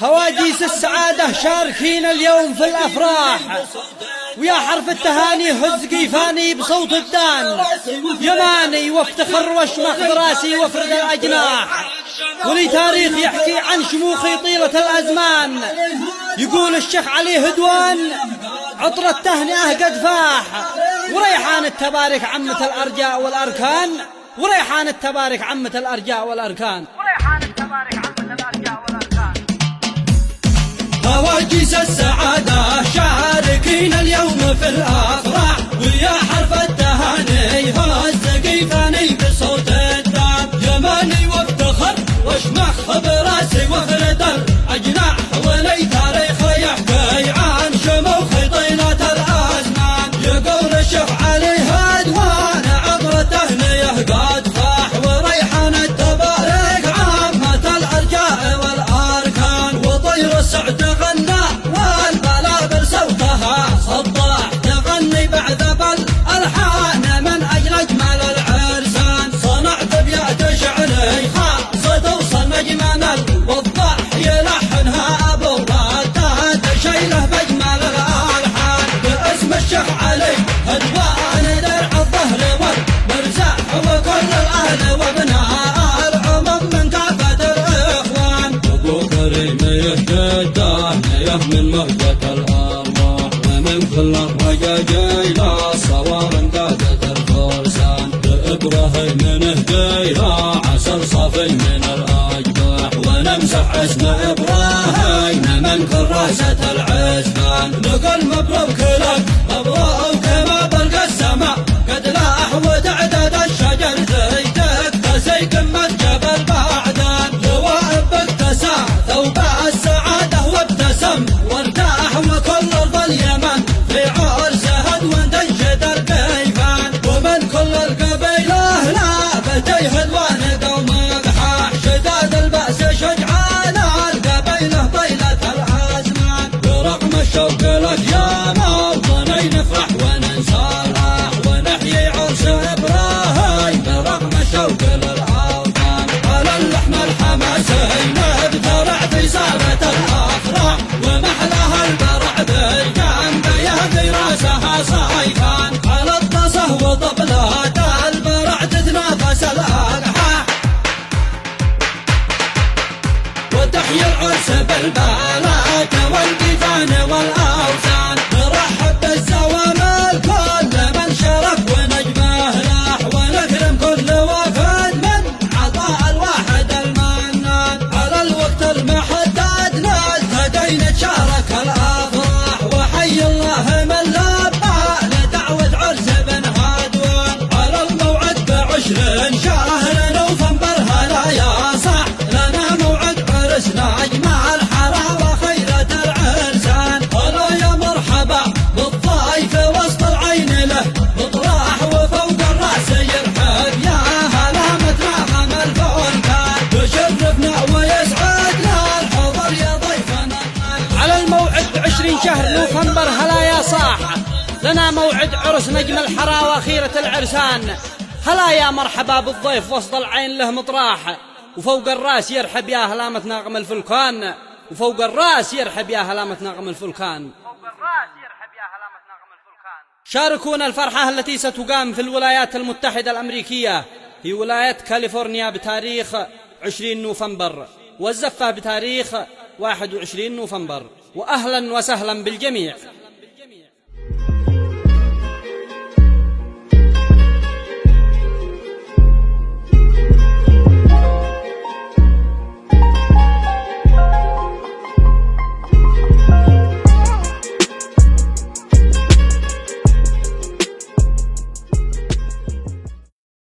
هواجيس السعادة شاركين اليوم في الأفراح، ويا حرف التهاني هز قيفاني بصوت الدان، يماني وافتخر واشمخ براسي وافرد الأجناح، ولي تاريخ يحكي عن شموخي طيلة الأزمان. يقول الشيخ علي هدوان عطر التهنئة قد فاح، وريحان التبارك عمة الأرجاء والأركان، وريحان التبارك عمة الأرجاء والأركان، وريحان التبارك عمة الأرجاء والأركان. هواجيس السعادة شاركين اليوم في الأفراح، ويا حرف التهاني هز قيفاني بصوت الدان، يماني وافتخر واشمخ براسي وافرد الأجناح، ولي تاريخ يحكي عن شموخ طيلة الأزمان. يقول الشيخ علي هدوان عطر التهنئة قد فاح، وريحان التبارك عامة الأرجاء والأركان، وطير السعد غنى والبلابل صوتها صداح، تغني بعذب الألحان من أجل أجمل العرسان. صنعت بيات شعري خاصة توصل نجمنا الوضاح، يلحنها أبو الرتاد شيله بأجمل الألحان، باسم الشيخ علي هدوان درع الظهر والمرزاح، وكل الأهل وابناء العمم من كافة الإخوان. أبو كريم يهداه من مهجة الأرواح، ومن كل الرجاجيل صوار قادة الفرسان، بإبراهيم نهديها عسل صافي من الأجباح، ونمسح اسم إبراهيم من كراسة العزبان. نقول مبروك لك مبروك ما بلقى السماء قد لاح، وتعدد الشجر زيدك تسي قمة جبل بعدان، لواء باكتسى ثوب السعادة وابتسم وارتاح، وكل أرض اليمن في عرس هدوان تنشد القيفان، ومن كل القبيلة لابتي هدوان قوم اقحاح، شداد البأس شجعان القبيلة طيلة الأزمان. برغم الشوق لك يا موطني نفرح وننسى راح، ونحيي عرس إبراهيم برغم الشوق للأوطان. على اللحم الحماسي نبترع في سالة الأفراح، ومحلها البرع بالجنب يهدي راسها صيفان، على الطصه وطبلات البرع تتنافس الأقحاح، وتحيي العرس بالبالات والقيفان والأوسان. نرحب بالزوام الكل من شرف ونجمه لاح، ونكرم كل وفد من عطاء الواحد المنان، على الوقت المحدد نلتقي نتشارك الأفراح، وحي الله من لبى لدعوة عرس بن هدوان. على الموعد ب20 شهر نوفمبر هلا يا صاح، لنا موعد عرسنا أجمع الحراوة خيرة العرسان. هلا يا مرحبا بالضيف وسط العين له مطراح، وفوق الرأس يرحب يا هلا متناغم الفرقان، يشرفنا ويسعدنا الحضور يا ضيفنا. على الموعد ب20 شهر نوفمبر هلا يا صاح، لنا موعد عرس نجم الحراوة خيرة العرسان. هلا يا مرحبا بالضيف وسط العين له مطراح، وفوق الراس يرحب يا هلامة ناغم الفلكان، وفوق الراس يرحب يا هلامة ناغم الفلكان. شاركونا الفرحة التي ستقام في الولايات المتحدة الأمريكية في ولاية كاليفورنيا بتاريخ 20 نوفمبر، والزفة بتاريخ 21 نوفمبر. وأهلا وسهلا بالجميع.